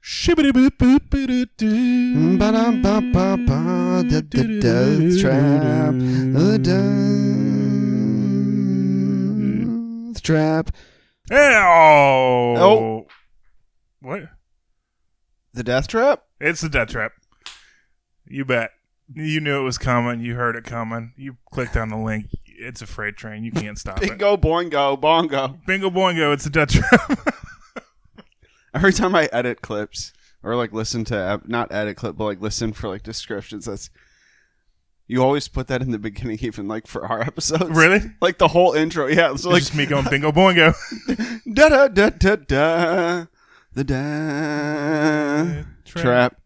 Shibbity-boop-boop-boop-doo. Ba-dum-ba-ba-ba, the death trap, the death trap. Oh. What? The death trap? It's the death trap. You bet. You knew it was coming. You heard it coming. You clicked on the link. It's a freight train. You can't stop it. Bingo, boingo, bongo. Bingo, boingo. It's a death trap. Every time I edit clips or like listen to, not edit clip, but like listen for like descriptions, you always put that in the beginning, even like for our episodes. Really? Like the whole intro. Yeah. So like just me going bingo, boingo. Da da da da da. The death trap.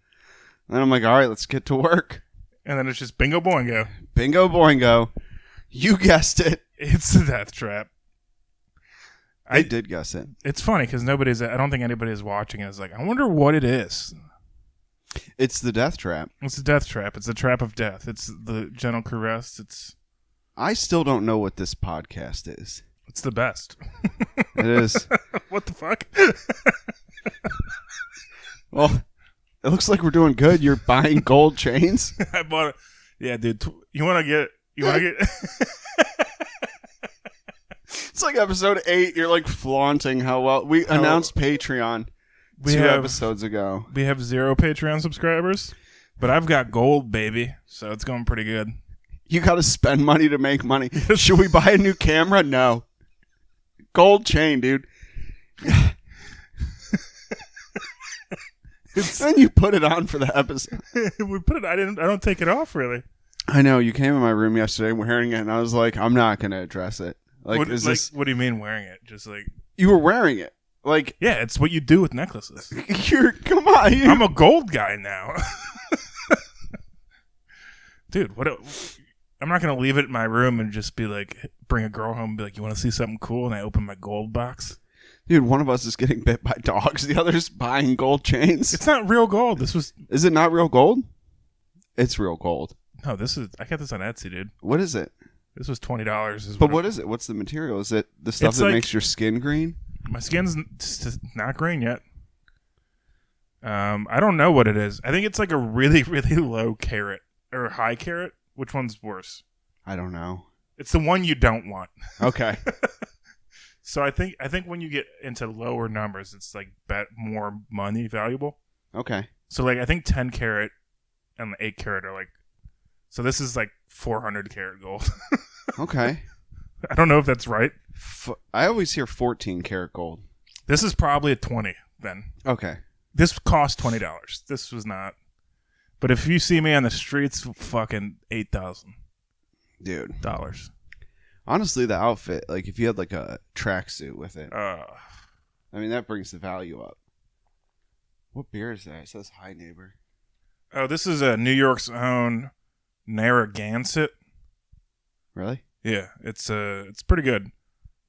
And then I'm like, all right, let's get to work. And then it's just bingo, boingo. Bingo, boingo. You guessed it. It's the death trap. I did guess it. It's funny because I don't think anybody is watching and is like, I wonder what it is. It's the death trap. It's the death trap. It's the trap of death. It's the gentle caress. I still don't know what this podcast is. It's the best. It is. What the fuck? Well, it looks like we're doing good. You're buying gold chains. I bought it. Yeah, dude. You want to get... It's like episode 8. You're like flaunting how well... We announced Patreon two episodes ago. We have 0 Patreon subscribers, but I've got gold, baby. So it's going pretty good. You got to spend money to make money. Should we buy a new camera? No. Gold chain, dude. Then you put it on for the episode. We put it. I don't take it off really. I know. You came in my room yesterday wearing it, and I was like, I'm not going to address it. Like, what do you mean wearing it? Just like you were wearing it. Like, yeah, it's what you do with necklaces. Come on. I'm a gold guy now, dude. I'm not gonna leave it in my room and just be like, bring a girl home and be like, you want to see something cool? And I open my gold box. Dude, one of us is getting bit by dogs. The other's buying gold chains. It's not real gold. Is it not real gold? It's real gold. No, I got this on Etsy, dude. What is it? This was $20. But what is it? What's the material? Is it the stuff that makes your skin green? My skin's not green yet. I don't know what it is. I think it's like a really, really low carat or high carat. Which one's worse? I don't know. It's the one you don't want. Okay. So I think when you get into lower numbers, it's like more money valuable. Okay. So like I think 10 carat and 8 carat are like. So this is like 400 carat gold. Okay. I don't know if that's right. I always hear 14 karat gold. This is probably a 20 then. Okay. This cost $20. This was not. But if you see me on the streets, fucking $8,000. Dude. Dollars. Honestly, the outfit, like if you had like a tracksuit with it, I mean, that brings the value up. What beer is that? It says hi, neighbor. Oh, this is a New York's own Narragansett. Really? Yeah, it's pretty good.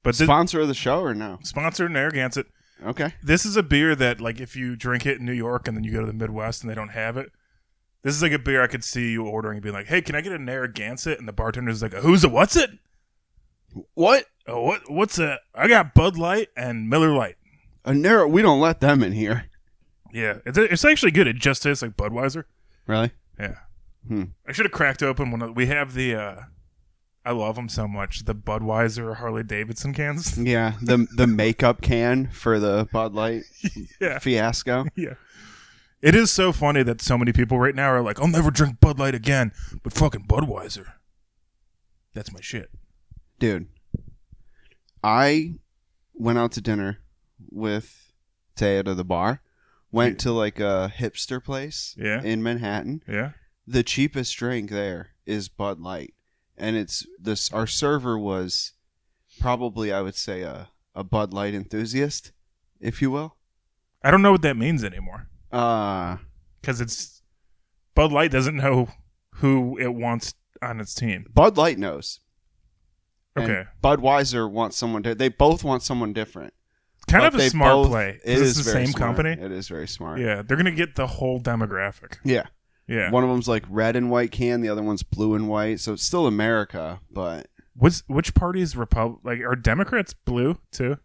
But sponsor of the show or no? Sponsor Narragansett. Okay. This is a beer that, like, if you drink it in New York and then you go to the Midwest and they don't have it, this is like a beer I could see you ordering and being like, "Hey, can I get a Narragansett?" And the bartender's like, "Who's a what's it? What? Oh, what's that? I got Bud Light and Miller Lite." We don't let them in here. Yeah, it's actually good. It just tastes like Budweiser. Really? Yeah. I should have cracked open one of. We have the. I love them so much. The Budweiser Harley Davidson cans. Yeah, the makeup can for the Bud Light fiasco. Yeah. It is so funny that so many people right now are like, I'll never drink Bud Light again, but fucking Budweiser. That's my shit. Dude, I went out to dinner with Taya to the bar. Went to like a hipster place in Manhattan. Yeah. The cheapest drink there is Bud Light. And it's this. Our server was probably, I would say, a Bud Light enthusiast, if you will. I don't know what that means anymore. Because it's Bud Light doesn't know who it wants on its team. Bud Light knows. Okay. And Budweiser wants someone. They both want someone different. Kind of a smart play. It is the very same smart. company. It is very smart. Yeah, they're gonna get the whole demographic. Yeah. Yeah. One of them's like red and white can, the other one's blue and white. So it's still America, but which party is Republic? Like, are Democrats blue too?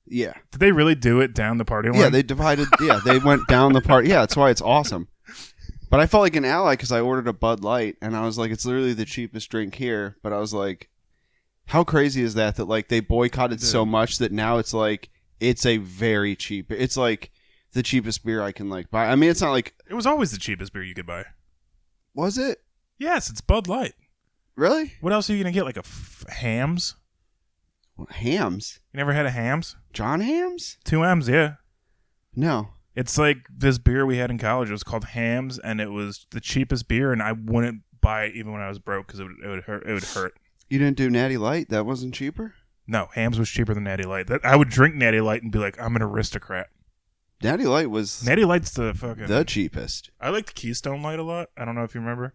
Yeah. Did they really do it down the party line? Yeah, they divided. Yeah, they went down the party. Yeah, that's why it's awesome. But I felt like an ally because I ordered a Bud Light, and I was like, it's literally the cheapest drink here. But I was like, how crazy is that like they boycotted so much that now it's like it's a very cheap. It's like the cheapest beer I can like buy. I mean, it's not like it was always the cheapest beer you could buy. Was it? Yes, it's Bud Light. Really? What else are you gonna get? Like Hams? Hams? You never had a Hams? John Hams? 2 M's, yeah. No. It's like this beer we had in college. It was called Hams, and it was the cheapest beer, and I wouldn't buy it even when I was broke because it would hurt. It would hurt. You didn't do Natty Light? That wasn't cheaper? No, Hams was cheaper than Natty Light. I would drink Natty Light and be like, I'm an aristocrat. Natty Light was... Natty Light's the fucking... the cheapest. I like the Keystone Light a lot. I don't know if you remember.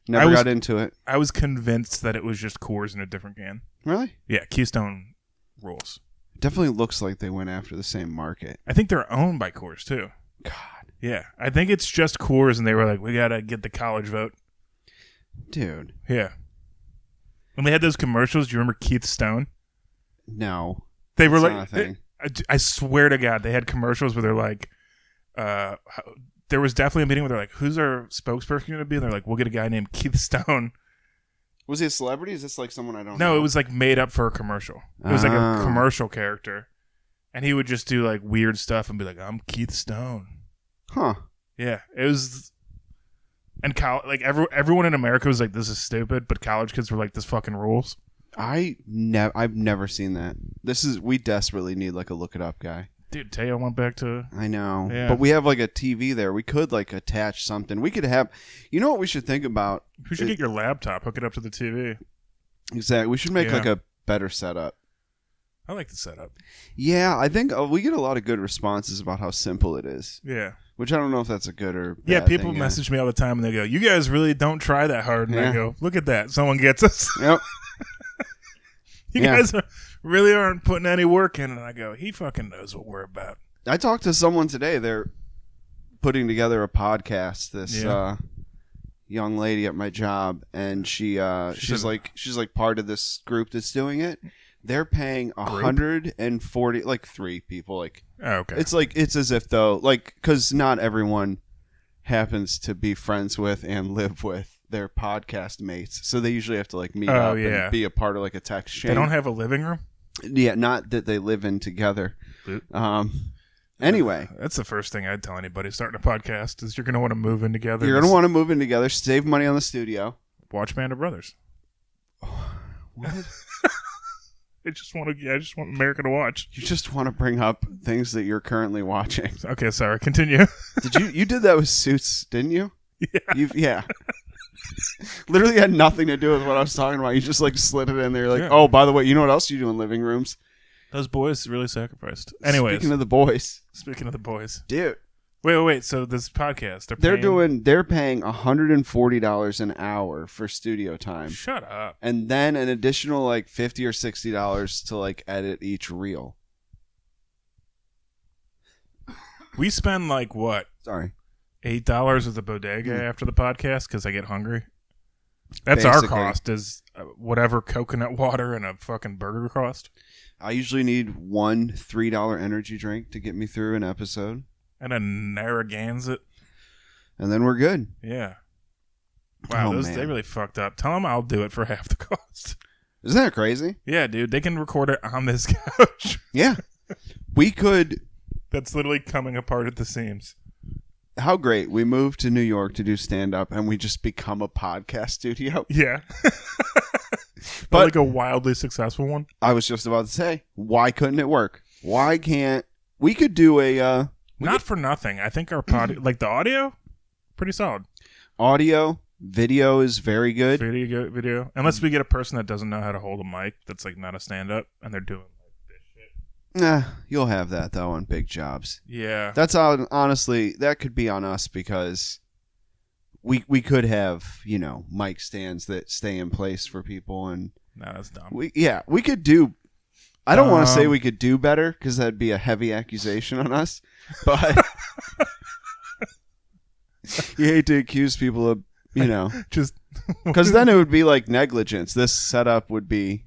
Never got into it. I was convinced that it was just Coors in a different can. Really? Yeah, Keystone rules. Definitely looks like they went after the same market. I think they're owned by Coors, too. God. Yeah, I think it's just Coors, and they were like, we got to get the college vote. Dude. Yeah. When they had those commercials, do you remember Keith Stone? No. They were like, I swear to God, they had commercials where they're like, there was definitely a meeting where they're like, who's our spokesperson going to be? And they're like, we'll get a guy named Keith Stone. Was he a celebrity? Is this like someone I don't know? No, it was like made up for a commercial. It was like a commercial character. And he would just do like weird stuff and be like, I'm Keith Stone. Huh. Yeah. It was... And like everyone in America was like, this is stupid, but college kids were like, this fucking rules. I've never seen that. We desperately need like a look it up guy. Dude, Teo went back to... I know. Yeah. But we have like a TV there. We could like attach something. We could have... You know what we should think about? You should get your laptop, hook it up to the TV. Exactly. We should make like a better setup. I like the setup. Yeah, I think we get a lot of good responses about how simple it is. Yeah. Which I don't know if that's a good or bad yeah, people thing, message me all the time and they go, you guys really don't try that hard. And Yeah. I go, look at that. Someone gets us. Yep. You guys really aren't putting any work in. And I go, he fucking knows what we're about. I talked to someone today. They're putting together a podcast. This young lady at my job, and she's like part of this group that's doing it. They're paying 140, like 3 people. Like, okay, it's as if though, like, because not everyone happens to be friends with and live with their podcast mates, so they usually have to like meet up and be a part of like a text chain. They don't have a living room. Yeah, not that they live in together. Anyway, that's the first thing I'd tell anybody starting a podcast is you're going to want to move in together. You're going to want to move in together, save money on the studio. Watch Band of Brothers. What? I just want America to watch. You just want to bring up things that you're currently watching. Okay, sorry. Continue. You did that with Suits, didn't you? Yeah. Yeah. Literally had nothing to do with what I was talking about. You just like slid it in there. Like, oh, by the way, you know what else you do in living rooms? Those boys really sacrificed. Anyways. Speaking of the boys. Dude. Wait. So this podcast, they're paying $140 an hour for studio time. Shut up. And then an additional like $50 or $60 to like edit each reel. We spend like what? Sorry. $8 at the bodega after the podcast because I get hungry. That's basically our cost, is whatever coconut water and a fucking burger cost. I usually need one $3 energy drink to get me through an episode. And a Narragansett. And then we're good. Yeah. Wow, they really fucked up. Tell them I'll do it for half the cost. Isn't that crazy? Yeah, dude. They can record it on this couch. Yeah. We could. That's literally coming apart at the seams. How great. We moved to New York to do stand-up, and we just become a podcast studio. Yeah. But like a wildly successful one. I was just about to say, why couldn't it work? Why can't... We could do a... for nothing. I think our like the audio, pretty solid. Audio, video is very good. Video. Unless we get a person that doesn't know how to hold a mic, that's like not a stand-up, and they're doing like this shit. Nah, you'll have that though on big jobs. Yeah. That's honestly, that could be on us because we could have, mic stands that stay in place for people, and no, that's dumb. We could do. I don't want to say we could do better because that'd be a heavy accusation on us, but you hate to accuse people of, just because then it would be like negligence. This setup would be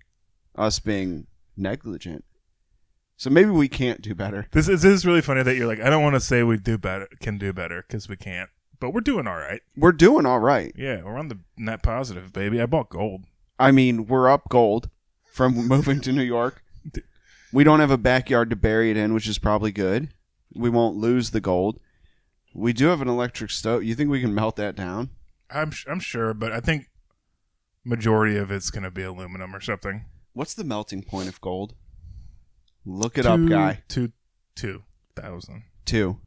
us being negligent. So maybe we can't do better. This is really funny that you're like, I don't want to say we can do better because we can't, but we're doing all right. We're doing all right. Yeah, we're on the net positive, baby. I bought gold. I mean, we're up gold from moving to New York. We don't have a backyard to bury it in, which is probably good. We won't lose the gold. We do have an electric stove. You think we can melt that down? I'm sure, but I think majority of it's going to be aluminum or something. What's the melting point of gold? Look it up, guy. 2,000. 2.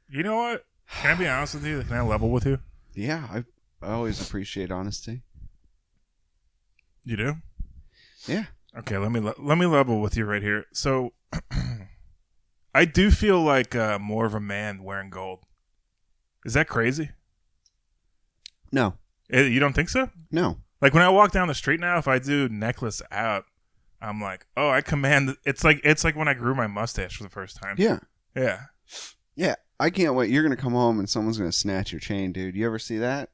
You know what? Can I be honest with you? Can I level with you? Yeah, I always appreciate honesty. You do? Yeah. Okay, let me level with you right here. So, I do feel like more of a man wearing gold. Is that crazy? No. You don't think so? No. Like when I walk down the street now, if I do necklace out, I'm like, oh, I command. It's like when I grew my mustache for the first time. Yeah. Yeah. Yeah. I can't wait. You're going to come home and someone's going to snatch your chain, dude. You ever see that?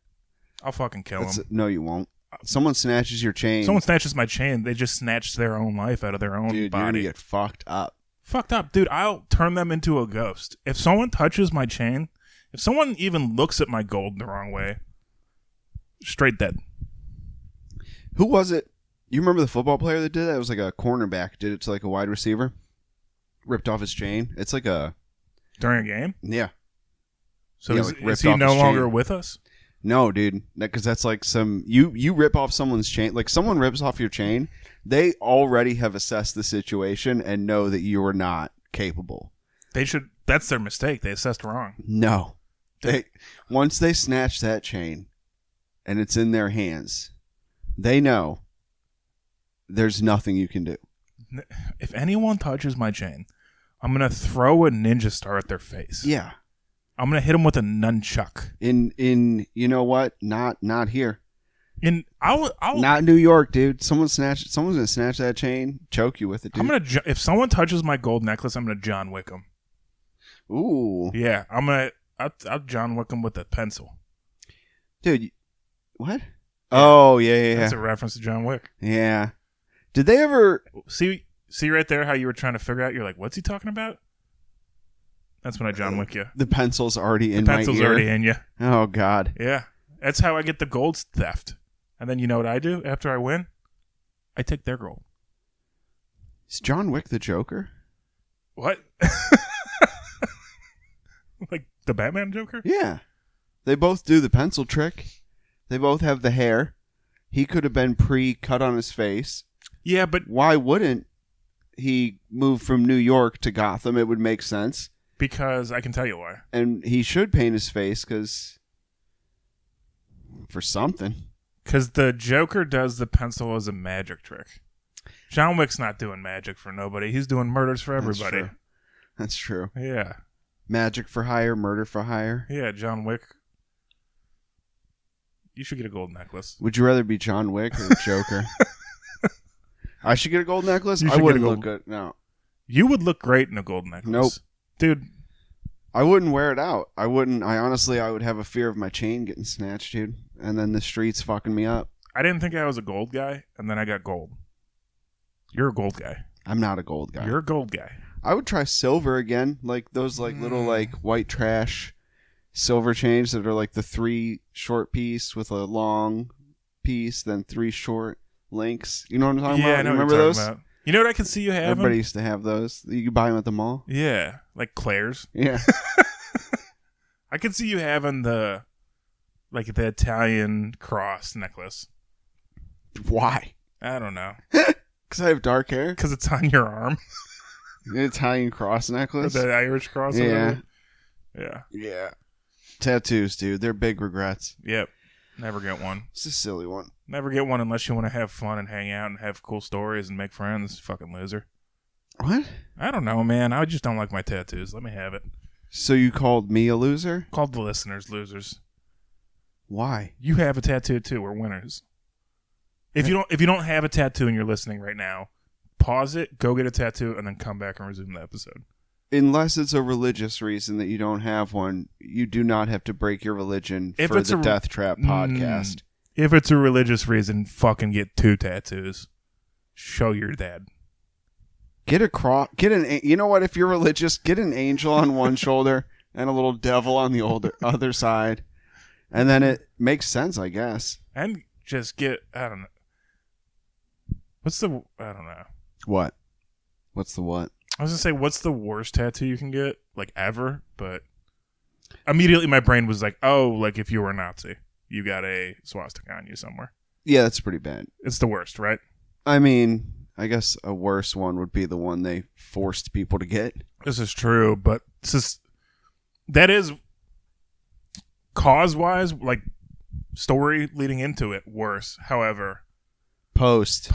I'll fucking kill him. No, you won't. Someone snatches your chain. Someone snatches my chain. They just snatched their own life out of their own dude, body. You're going to get fucked up. Fucked up. Dude, I'll turn them into a ghost. If someone touches my chain, if someone even looks at my gold the wrong way, straight dead. Who was it? You remember the football player that did that? It was like a cornerback. Did it to like a wide receiver. Ripped off his chain. It's like a... During a game? Yeah. So yeah, is he no longer with us? No, dude. Because that's like some... You rip off someone's chain. Like someone rips off your chain, they already have assessed the situation and know that you are not capable. They should... That's their mistake. They assessed wrong. No. Once they snatch that chain and it's in their hands, they know there's nothing you can do. If anyone touches my chain, I'm going to throw a ninja star at their face. Yeah. I'm going to hit them with a nunchuck. In you know what? Not here. I'll not New York, dude. Someone's going to snatch that chain, choke you with it, dude. If someone touches my gold necklace, I'm going to John Wick them. Ooh. Yeah, I'll John Wick them with a pencil. Dude, what? Yeah. Oh, yeah. That's a reference to John Wick. Yeah. Did they ever... See right there how you were trying to figure out? You're like, what's he talking about? That's when I John Wick you. The pencil's already in my ear. The pencil's already in you. Oh, God. Yeah. That's how I get the gold theft. And then you know what I do after I win? I take their gold. Is John Wick the Joker? What? Like the Batman Joker? Yeah. They both do the pencil trick. They both have the hair. He could have been pre-cut on his face. Yeah, but... Why wouldn't he move from New York to Gotham? It would make sense. Because I can tell you why. And he should paint his face because... For something. Because the Joker does the pencil as a magic trick. John Wick's not doing magic for nobody. He's doing murders for everybody. That's true. Yeah. Magic for hire, murder for hire. Yeah, John Wick. You should get a gold necklace. Would you rather be John Wick or the Joker? I should get a gold necklace? I wouldn't look good. No. You would look great in a gold necklace. Nope. Dude. I wouldn't wear it out. I wouldn't. I would have a fear of my chain getting snatched, dude. And then the streets fucking me up. I didn't think I was a gold guy, and then I got gold. You're a gold guy. I'm not a gold guy. You're a gold guy. I would try silver again. Like those little like white trash silver chains that are like the 3 short piece with a long piece, then 3 short links. You know what I'm talking about? I know remember what you're those? talking about. You know what I could see you having? Everybody used to have those. You could buy them at the mall. Yeah, like Claire's. Yeah. I could see you having the Italian cross necklace. Why? I don't know. Because I have dark hair? Because it's on your arm. The Italian cross necklace? The Irish cross. Yeah. Yeah. Yeah. Tattoos, dude. They're big regrets. Yep. Never get one. It's a silly one. Never get one unless you want to have fun and hang out and have cool stories and make friends. Fucking loser. What? I don't know, man. I just don't like my tattoos. Let me have it. So you called me a loser? Called the listeners losers. Why? You have a tattoo too. We're winners. If you don't have a tattoo and you're listening right now, pause it, go get a tattoo, and then come back and resume the episode. Unless it's a religious reason that you don't have one, you do not have to break your religion for the Death Trap podcast. If it's a religious reason, fucking get 2 tattoos. Show your dad. Get a cross. You know what? If you're religious, get an angel on one shoulder and a little devil on the other side, and then it makes sense, I guess. And just get, I don't know. I don't know. What? What's the what? I was gonna say, what's the worst tattoo you can get, like ever? But immediately my brain was like, oh, like if you were a Nazi, you got a swastika on you somewhere. Yeah, that's pretty bad. It's the worst, right? I mean, I guess a worse one would be the one they forced people to get. This is true, but that is cause-wise, like story leading into it, worse. However, Post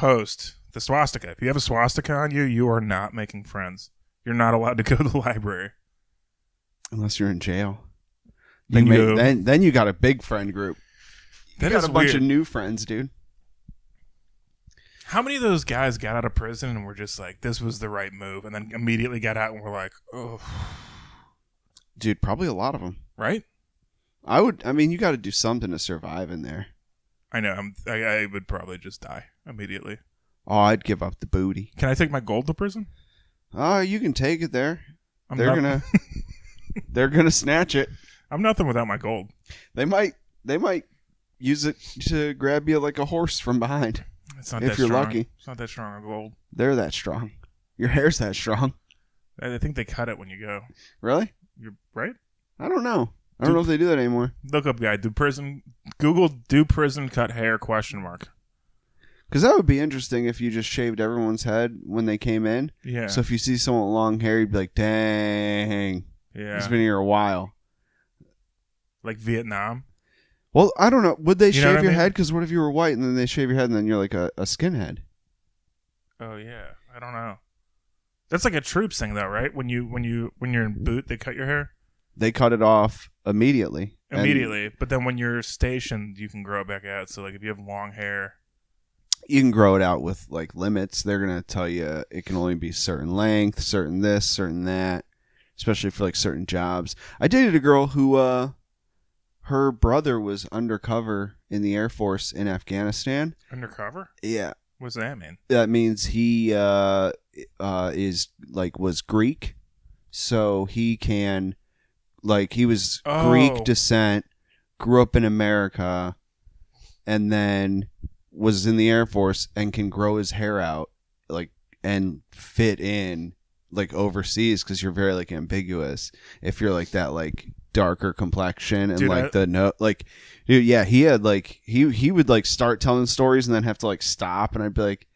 the swastika. If you have a swastika on you, you are not making friends. You're not allowed to go to the library. Unless you're in jail. Then you got a big friend group. You got a bunch of new friends, dude. How many of those guys got out of prison and were just like, this was the right move, and then immediately got out and were like, oh. Dude, probably a lot of them. Right? I mean, you got to do something to survive in there. I know. I would probably just die immediately. Oh, I'd give up the booty. Can I take my gold to prison? Oh, you can take it there. They're gonna snatch it. I'm nothing without my gold. They might use it to grab you like a horse from behind. It's not if that you're strong. lucky. It's not that strong of gold. They're that strong. Your hair's that strong. I think they cut it when you go. Really? You're right? I don't know. I don't know if they do that anymore. Look up, guy. Google do prison cut hair ? Because that would be interesting if you just shaved everyone's head when they came in. Yeah. So if you see someone with long hair, you'd be like, dang. Yeah. He's been here a while. Like Vietnam? Well, I don't know. Would they You know shave what I your mean? head? Because what if you were white and then they shave your head and then you're like a skinhead? Oh yeah. I don't know. That's like a troops thing though, right? When you're in boot, they cut your hair? They cut it off immediately. But then when you're stationed, you can grow it back out. So like if you have long hair, you can grow it out with like limits. They're going to tell you it can only be certain length, certain this, certain that, especially for like certain jobs. I dated a girl who her brother was undercover in the Air Force in Afghanistan. Undercover? Yeah. What does that mean? That means he was Greek, so he can he was Greek descent, grew up in America, and then was in the Air Force and can grow his hair out and fit in overseas because you're very ambiguous if you're that darker complexion and dude, yeah, he had he would start telling stories and then have to stop, and I'd be like,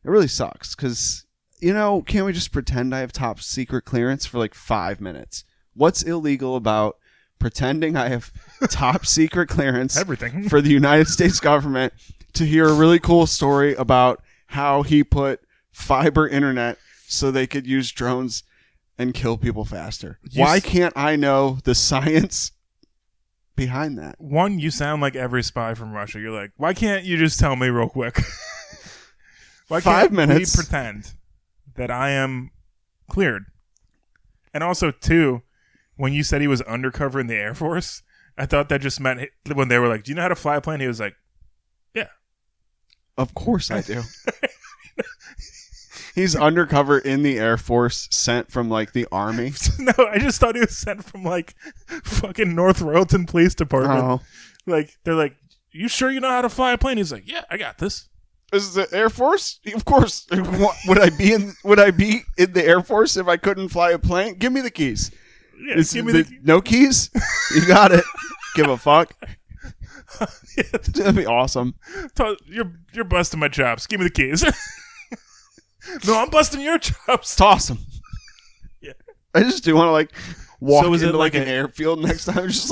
it really sucks because can't we just pretend I have top secret clearance for 5 minutes? What's illegal about pretending I have top secret clearance Everything for the United States government to hear a really cool story about how he put fiber internet so they could use drones and kill people faster? Why can't I know the science behind that? One, you sound like every spy from Russia. You're like, why can't you just tell me real quick? Why 5 can't minutes. we pretend that I am cleared? And also, two, when you said he was undercover in the Air Force, I thought that just meant when they were like, do you know how to fly a plane? He was like, yeah. Of course I do. He's undercover in the Air Force, sent from the Army. No, I just thought he was sent from fucking North Royalton Police Department. Oh. They're like, you sure you know how to fly a plane? He's like, yeah, I got this. This is the Air Force? Of course. Would I be in the Air Force if I couldn't fly a plane? Give me the keys. Yeah, give me the no keys? You got it. Give a fuck. Yeah. That'd be awesome. You're busting my chops. Give me the keys. No, I'm busting your chops. Toss them. Yeah. I just do want to walk So is into it an airfield next time. Just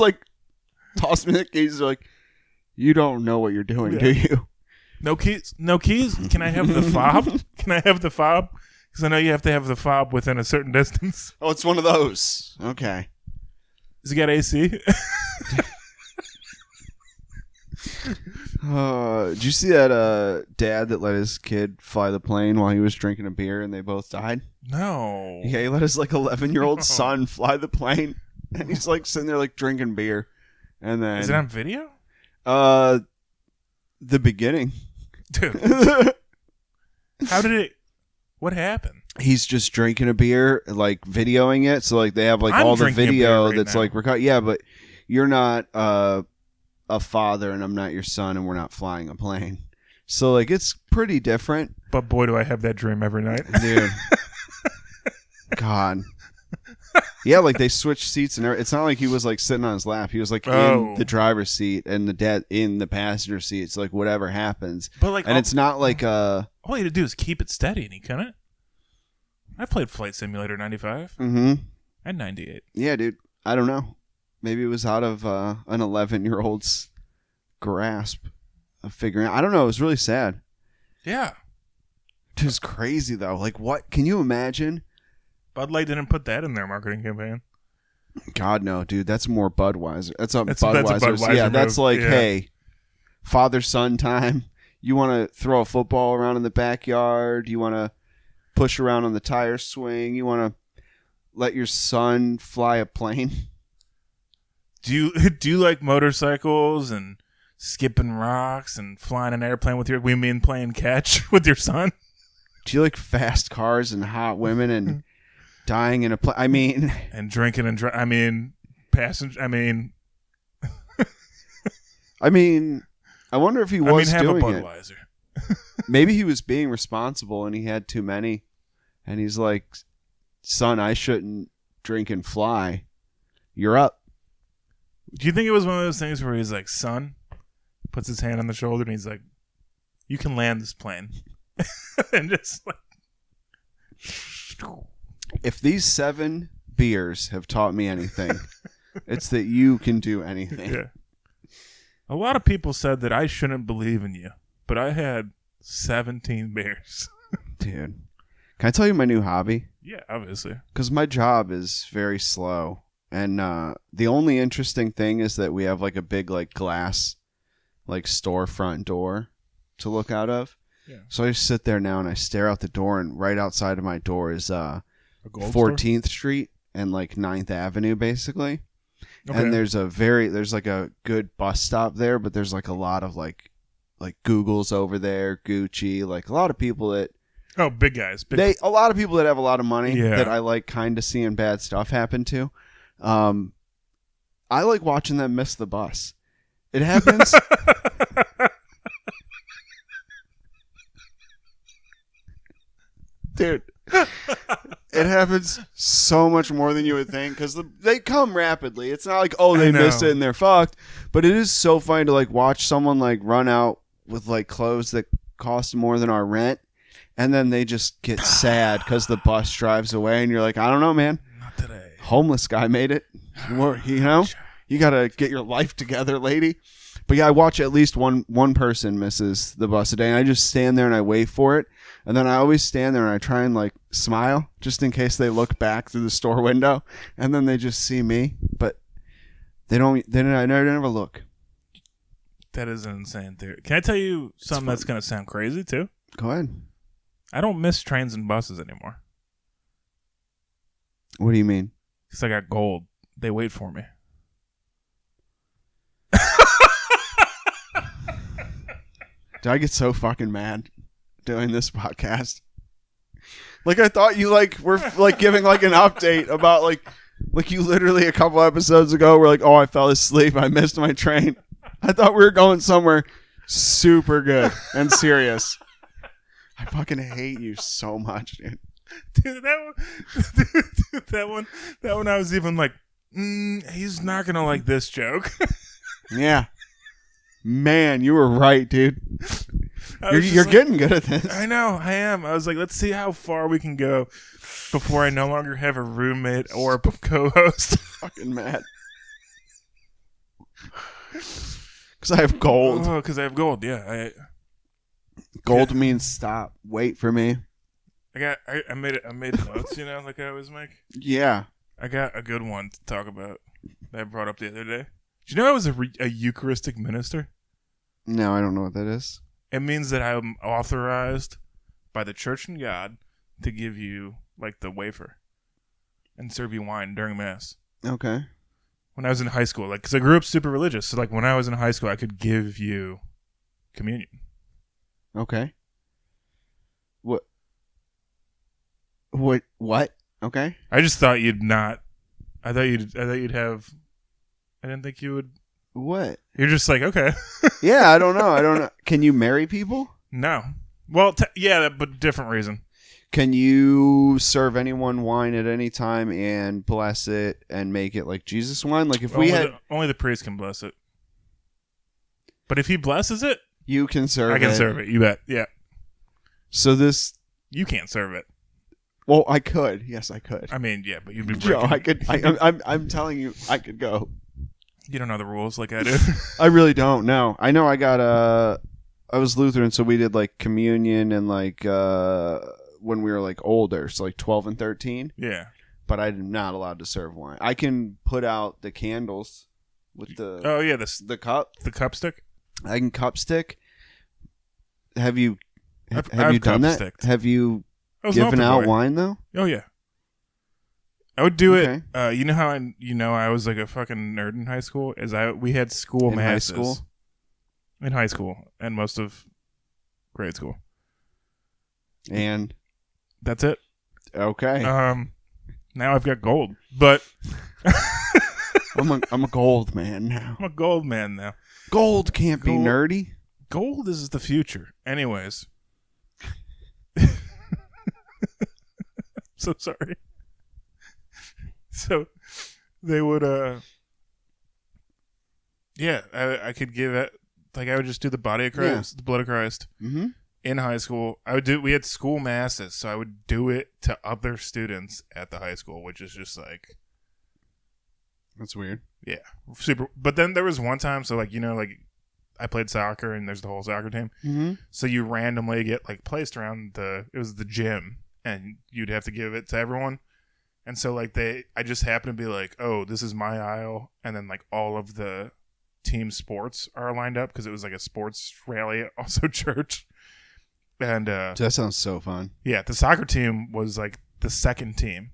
toss me the keys. They're like, you don't know what you're doing, do you? No keys? No keys? Can I have the fob? Can I have the fob? Because I know you have to have the fob within a certain distance. Oh, it's one of those. Okay. Does it got AC? Did you see that dad that let his kid fly the plane while he was drinking a beer and they both died? No. Yeah, he let his 11-year-old son fly the plane, and he's sitting there drinking beer. And then is it on video? The beginning. Dude. How did it? What happened? he's just drinking a beer, like videoing it. So like they have like I'm all the drinking a beer video right that's now. like record. Yeah, but you're not a father, and I'm not your son, and we're not flying a plane. So like it's pretty different. But boy, do I have that dream every night. Dude. God. Yeah, like they switched seats and it's not like he was like sitting on his lap. He was like in the driver's seat and the dad in the passenger seat. It's like whatever happens. But like, and it's not like all you had to do is keep it steady, and he couldn't. I played Flight Simulator 95 and 98. Yeah, dude. I don't know. Maybe it was out of an 11-year-old's grasp of figuring out. I don't know. It was really sad. Yeah. It was crazy though. Like, what? Can you imagine? Bud Light didn't put that in their marketing campaign. God, no, dude. That's more Budweiser. That's a That's a Budweiser. Budweiser Yeah, that's move. like, Yeah. hey, father-son time. You want to throw a football around in the backyard? You want to push around on the tire swing? You want to let your son fly a plane? Do you like motorcycles and skipping rocks and flying an airplane with your? We mean playing catch with your son. Do you like fast cars and hot women and dying in a plane? I mean, And drinking and I mean, passenger. I wonder if he was have doing a it. Budweiser. Maybe he was being responsible and he had too many, and he's like, "Son, I shouldn't drink and fly. You're up." Do you think it was one of those things where he's like, son, puts his hand on the shoulder and he's like, you can land this plane. And just like. If these 7 beers have taught me anything, it's that you can do anything. Yeah. A lot of people said that I shouldn't believe in you, but I had 17 beers. Dude. Can I tell you my new hobby? Yeah, obviously. Because my job is very slow. And the only interesting thing is that we have like a big like glass like storefront door to look out of. Yeah. So I just sit there now and I stare out the door, and right outside of my door is A gold 14th Street and like 9th Avenue basically. Okay. And there's like a good bus stop there, but there's like a lot of like Google's over there, Gucci, like a lot of people that Oh, big guys. a lot of people that have a lot of money Yeah. that I like kind of seeing bad stuff happen to. I like watching them miss the bus. It happens. Dude, it happens so much more than you would think because they come rapidly. It's not like, oh, they missed it and they're fucked. But it is so funny to like watch someone like run out with like clothes that cost more than our rent, and then they just get sad because the bus drives away, and you're like, I don't know, man. Not today. Homeless guy made it. You know, you got to get your life together, lady. But yeah, I watch at least one person misses the bus a day, and I just stand there and I wait for it. And then I always stand there and I try and like smile just in case they look back through the store window, and then they just see me. But I never look. That is an insane theory. Can I tell you something that's going to sound crazy too? Go ahead. I don't miss trains and buses anymore. What do you mean? Because I got gold. They wait for me. Did I get so fucking mad doing this podcast? Like I thought you like were like giving like an update about like you literally a couple episodes ago were like, oh, I fell asleep, I missed my train. I thought we were going somewhere super good and serious. I fucking hate you so much, dude. Dude, that one I was even like, he's not gonna like this joke. Yeah. Man, you were right, dude. You're like, getting good at this. I know, I am. I was like, let's see how far we can go before I no longer have a roommate or a co-host. Fucking mad. Because I have gold. Oh, because I have gold. Yeah, Gold means stop. Wait for me. I made notes, like I always make. Yeah. I got a good one to talk about that I brought up the other day. Did you know I was a Eucharistic minister? No, I don't know what that is. It means that I'm authorized by the church and God to give you like the wafer and serve you wine during Mass. Okay. When I was in high school, because I grew up super religious, so like when I was in high school, I could give you communion. Okay. What? What? Okay. I just thought you'd not. I thought you'd have. I didn't think you would. What? You're just like, okay. Yeah, I don't know. Can you marry people? No. Well, yeah, but different reason. Can you serve anyone wine at any time and bless it and make it like Jesus wine? Like if we had only the priest can bless it. But if he blesses it, you can serve it. I can serve it. You bet. Yeah. So this you can't serve it. Well, I could. Yes, I could. I mean, yeah, but you'd be Joe, breaking. I could. I'm telling you, I could go. You don't know the rules like I do. I really don't. No, I know. I got I was Lutheran, so we did like communion and like when we were like older, so like 12 and 13. Yeah. But I'm not allowed to serve wine. I can put out the candles with the the cup stick. I can cup stick. Have you I've done cup that? sticked. Have you I was given an out altar boy. wine though? Oh yeah. I would do Okay. it. You know how I was like a fucking nerd in high school. We had school masses high school? in high school and most of grade school. And That's it. okay, Now I've got gold, but I'm a gold man now. I'm a gold man now. Gold can't be Gold. nerdy. Gold is the future. Anyways. So sorry. So they would yeah, I could give it like I would just do the body of Christ, the blood of Christ. Mm-hmm. In high school. We had school masses, so I would do it to other students at the high school, which is just like That's weird. yeah, super. But then there was one time, so like like I played soccer and there's the whole soccer team. Mm-hmm. So you randomly get like placed around it was the gym and you'd have to give it to everyone. And so like I just happened to be like, oh, this is my aisle. And then like all of the team sports are lined up because it was like a sports rally, also church. And That sounds so fun. yeah, the soccer team was like the second team.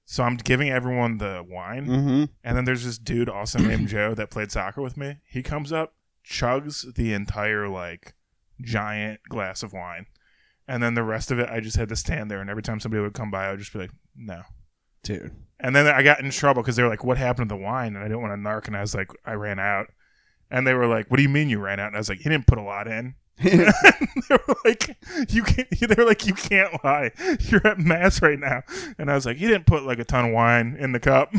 So I'm giving everyone the wine. Mm-hmm. And then there's this dude also named Joe that played soccer with me. He comes up, chugs the entire like giant glass of wine, and then the rest of it I just had to stand there, and every time somebody would come by I would just be like, no, Dude. and then I got in trouble because they were like, what happened to the wine? And I didn't want to narc, and I was like, I ran out. And they were like, what do you mean you ran out? And I was like, he didn't put a lot in. They were like, you can't lie, you're at mass right now. And I was like, he didn't put like a ton of wine in the cup.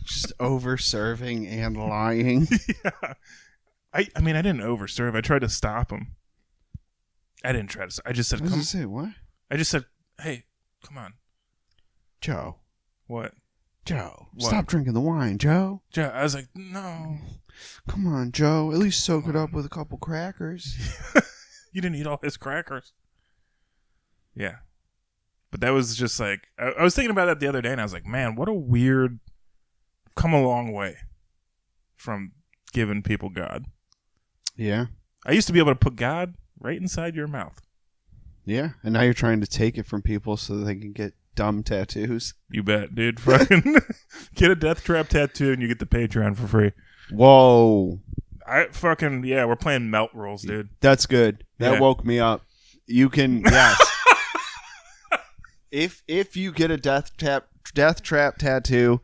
Just over serving and lying. Yeah. I mean, I didn't overserve. I tried to stop him. I didn't try to. I just said, "Come." Say what? I just said, "Hey, come on." Joe. What? Joe. What? Stop drinking the wine, Joe. Joe, I was like, "No." Come on, Joe. At least soak it up with a couple crackers. You didn't eat all his crackers. Yeah, but that was just like I was thinking about that the other day, and I was like, "Man, what a weird." Come a long way from giving people God. Yeah. I used to be able to put God right inside your mouth. Yeah. And now you're trying to take it from people so that they can get dumb tattoos. You bet, dude. Fucking get a death trap tattoo and you get the Patreon for free. Whoa. We're playing melt rules, dude. That's good. That woke me up. You can, yes. If you get a death trap tattoo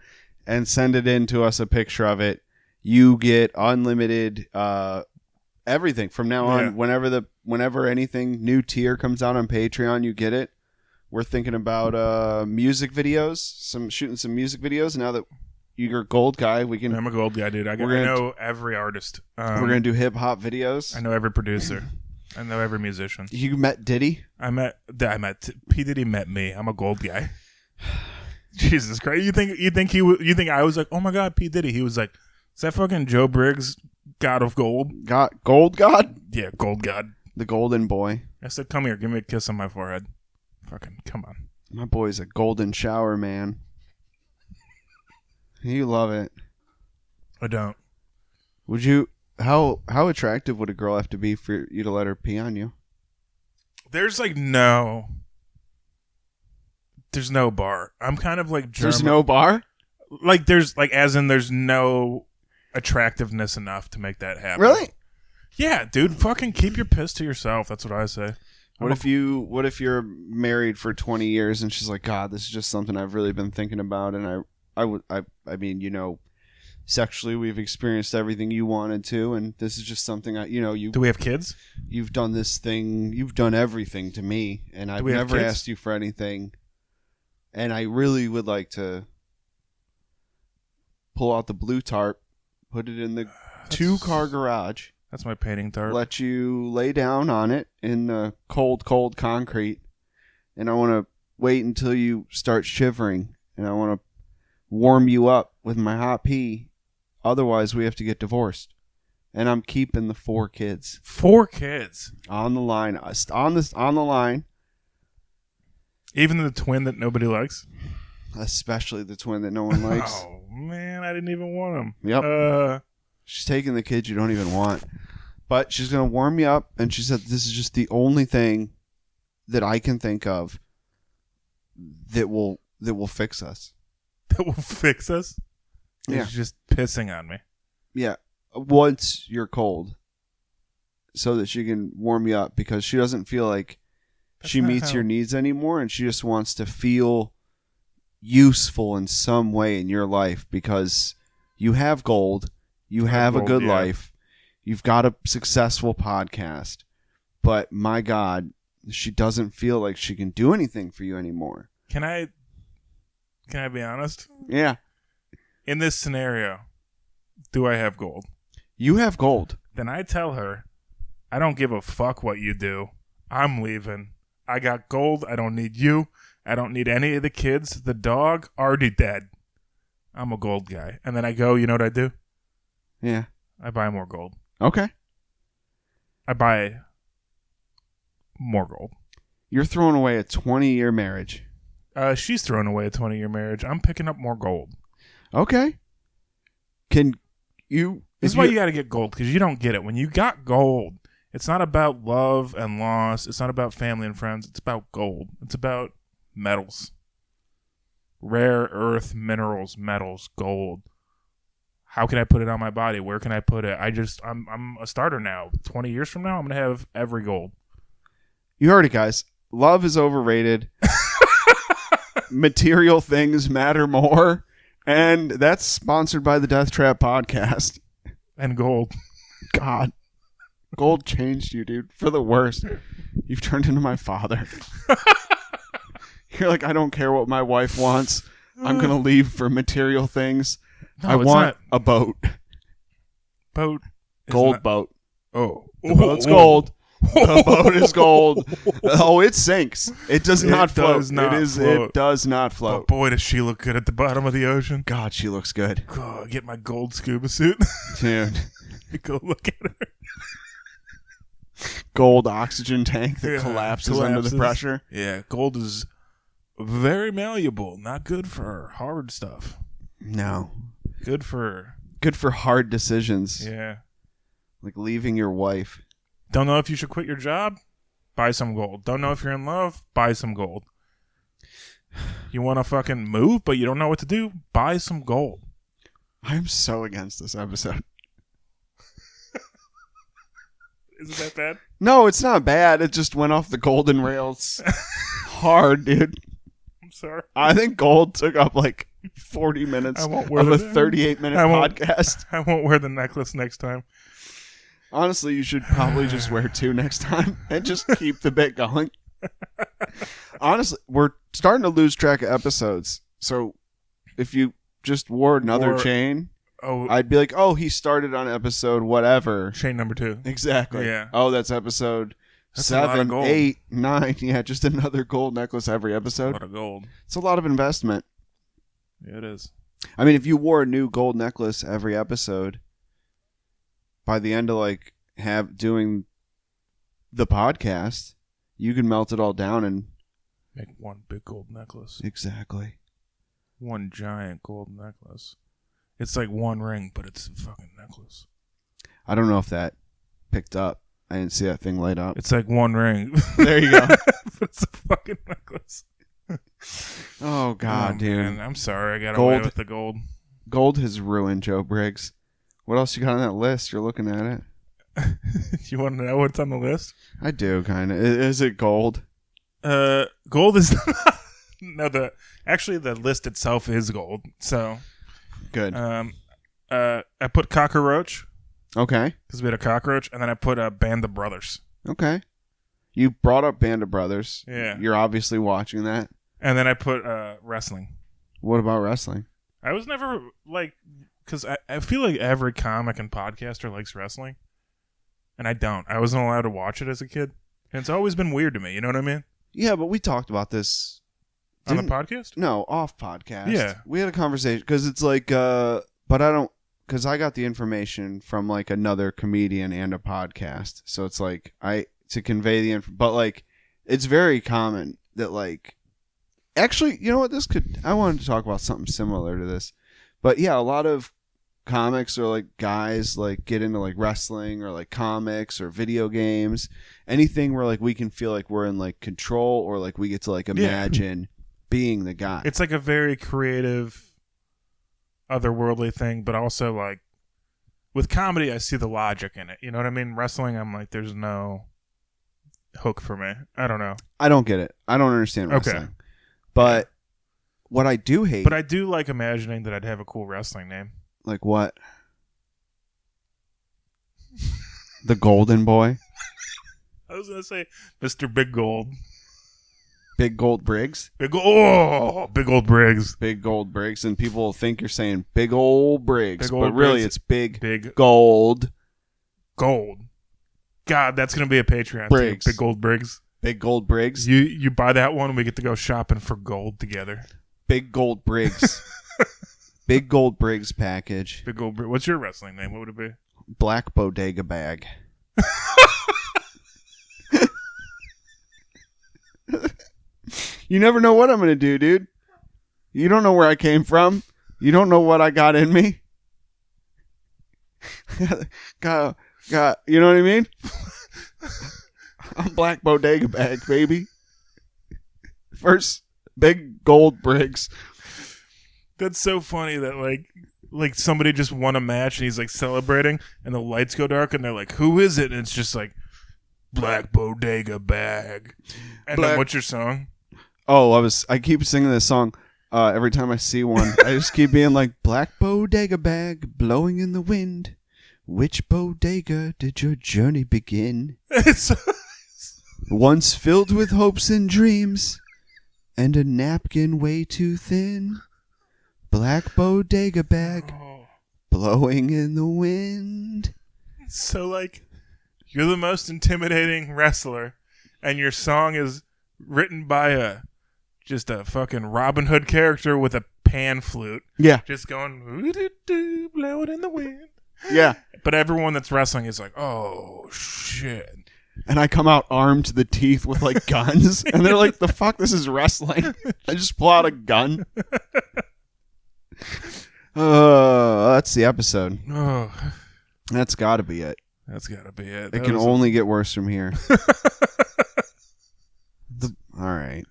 and send it in to us, a picture of it, you get unlimited everything from now on. Whenever anything new tier comes out on Patreon, you get it. We're thinking about music videos, shooting some music videos. Now that you're a gold guy, I'm a gold guy, dude. I know every artist. We're gonna do hip hop videos. I know every producer. I know every musician. You met Diddy? P. Diddy met me. I'm a gold guy. Jesus Christ! You think I was like, oh my God, P. Diddy? He was like, is that fucking Joe Briggs, God of Gold? Gold God? Yeah, Gold God. The golden boy. I said, come here, give me a kiss on my forehead. Fucking come on. My boy's a golden shower man. You love it. I don't. Would you? How attractive would a girl have to be for you to let her pee on you? There's no bar. I'm kind of like German. There's no bar? Like there's no attractiveness enough to make that happen. Really? Yeah, dude. Fucking keep your piss to yourself. That's what I say. What if you're married for 20 years and she's like, God, this is just something I've really been thinking about, and I mean, you know, sexually we've experienced everything you wanted to, and this is just something you. Do we have kids? You've done this thing. You've done everything to me, and I've never asked you for anything. And I really would like to pull out the blue tarp, put it in the 2-car garage. That's my painting tarp. Let you lay down on it in the cold, cold concrete. And I want to wait until you start shivering. And I want to warm you up with my hot pee. Otherwise, we have to get divorced. And I'm keeping the 4 kids. 4 kids? On the line. On the line. Even the twin that nobody likes? Especially the twin that no one likes. Oh, man, I didn't even want him. Yep. She's taking the kids you don't even want. But she's going to warm you up, and she said this is just the only thing that I can think of that will fix us. That will fix us? Yeah. She's just pissing on me. Yeah. Once you're cold. So that she can warm you up, because she doesn't feel like she meets your needs anymore, and she just wants to feel useful in some way in your life, because you have gold, you have a good life, you've got a successful podcast, but my God, she doesn't feel like she can do anything for you anymore. Can I be honest? Yeah. In this scenario, do I have gold? You have gold. Then I tell her, I don't give a fuck what you do. I'm leaving. I got gold. I don't need you. I don't need any of the kids. The dog, already dead. I'm a gold guy. And then I go, you know what I do? Yeah. I buy more gold. Okay. I buy more gold. You're throwing away a 20-year marriage. She's throwing away a 20-year marriage. I'm picking up more gold. Okay. Can you... This is why you got to get gold, because you don't get it. When you got gold, it's not about love and loss. It's not about family and friends. It's about gold. It's about metals. Rare earth, minerals, metals, gold. How can I put it on my body? Where can I put it? I'm a starter now. 20 years from now, I'm going to have every gold. You heard it, guys. Love is overrated. Material things matter more. And that's sponsored by the Death Trap Podcast. And gold. God. Gold changed you, dude, for the worst. You've turned into my father. You're like, I don't care what my wife wants. I'm going to leave for material things. No, I want a boat. Boat. Gold boat. Oh. The boat's gold. The boat is gold. Oh, it sinks. It does not float. It does not float. Oh, boy, does she look good at the bottom of the ocean. God, she looks good. Oh, get my gold scuba suit. Dude. Go look at her. Gold oxygen tank that collapses under the pressure. Yeah, gold is very malleable. Not good for hard stuff. No. Good for hard decisions. Yeah. Like leaving your wife. Don't know if you should quit your job? Buy some gold. Don't know if you're in love? Buy some gold. You want to fucking move, but you don't know what to do? Buy some gold. I'm so against this episode. Isn't that bad? No, it's not bad. It just went off the golden rails hard, dude. I'm sorry. I think gold took up like 40 minutes of a 38-minute podcast. I won't wear the necklace next time. Honestly, you should probably just wear 2 next time and just keep the bit going. Honestly, we're starting to lose track of episodes. So if you just wore another chain, I'd be like, oh, he started on episode whatever. Chain number 2. Exactly. Yeah. Oh, that's episode 7, 8, 9. Yeah, just another gold necklace every episode. A lot of gold. It's a lot of investment. Yeah, it is. I mean, if you wore a new gold necklace every episode, by the end of like doing the podcast, you can melt it all down and make one big gold necklace. Exactly. One giant gold necklace. It's like one ring, but it's a fucking necklace. I don't know if that picked up. I didn't see that thing light up. It's like one ring. There you go. But it's a fucking necklace. Oh, God, dude. Man, I'm sorry. I got away with the gold. Gold has ruined Joe Briggs. What else you got on that list? You're looking at it. You want to know what's on the list? I do, kind of. Is it gold? Gold is no. Actually the list itself is gold. So Good. I put cockroach Okay. because we had a cockroach, and then I put a Band of Brothers. Okay. You brought up Band of Brothers. Yeah. You're obviously watching that. And then I put wrestling. What about wrestling? I was never like, because I feel like every comic and podcaster likes wrestling, and I don't. I wasn't allowed to watch it as a kid, and it's always been weird to me. You know what I mean? Yeah, but we talked about this On the podcast? No, off podcast. Yeah. We had a conversation because it's like, but I don't, because I got the information from like another comedian and a podcast. So it's like, to convey the info, but like, it's very common that like, actually, you know what, I wanted to talk about something similar to this, but yeah, a lot of comics or like guys like get into like wrestling or like comics or video games, anything where like we can feel like we're in like control or like we get to like imagine being the guy. It's like a very creative, otherworldly thing, but also like with comedy, I see the logic in it. You know what I mean? Wrestling, I'm like, there's no hook for me. I don't know. I don't get it. I don't understand wrestling. Okay. But what I do hate, but I do like imagining that I'd have a cool wrestling name. like what? The Golden Boy? I was gonna say Mr. Big Gold. Big Gold Briggs? Big old Briggs. Big Gold Briggs. And people think you're saying Big Old Briggs. Big Old but really Briggs. it's Big Big Gold Gold. God, that's gonna be a Patreon Briggs. too. Big Gold Briggs. Big Gold Briggs? You buy that one, and we get to go shopping for gold together. Big Gold Briggs. Big Gold Briggs package. Big Gold. What's your wrestling name? What would it be? Black Bodega Bag. You never know what I'm going to do, dude. You don't know where I came from. You don't know what I got in me. got, you know what I mean? I'm Black Bodega Bag, baby. First, Big Gold Briggs. That's so funny that like somebody just won a match and he's like celebrating and the lights go dark and they're like, who is it? And it's just like Black Bodega Bag. And then what's your song? Oh, I keep singing this song every time I see one. I just keep being like, Black Bodega Bag blowing in the wind. Which bodega did your journey begin? Once filled with hopes and dreams and a napkin way too thin. Black Bodega Bag blowing in the wind. So like, you're the most intimidating wrestler and your song is written by just a fucking Robin Hood character with a pan flute. Yeah. Just going, "Ooh-doo-doo, blow it in the wind." Yeah. But everyone that's wrestling is like, oh, shit. And I come out armed to the teeth with like guns. And they're like, the fuck, this is wrestling. I just pull out a gun. That's the episode. Oh, That's got to be it. that's got to be it. It can only get worse from here. All right.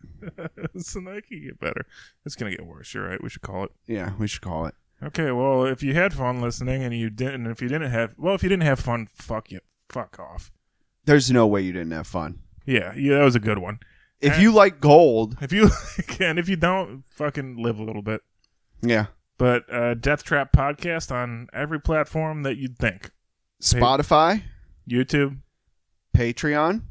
So now it can get better. It's going to get worse. You're right. We should call it. Yeah, we should call it. Okay, well, if you had fun listening and you didn't, if you didn't have fun, fuck you. Fuck off. There's no way you didn't have fun. Yeah, that was a good one. If you like gold. If you can, if you don't, fucking live a little bit. Yeah. But Death Trap Podcast on every platform that you'd think. Spotify. YouTube. Patreon.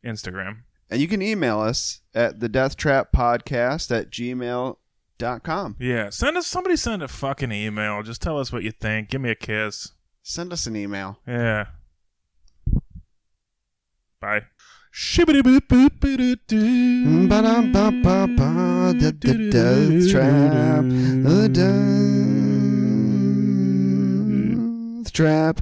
Instagram. And you can email us at thedeathtrappodcast@gmail.com. Yeah, somebody send a fucking email. Just tell us what you think. Give me a kiss. Send us an email. Yeah. Bye. Ba-dum-ba-ba-ba, the Death Trap, the Death Trap.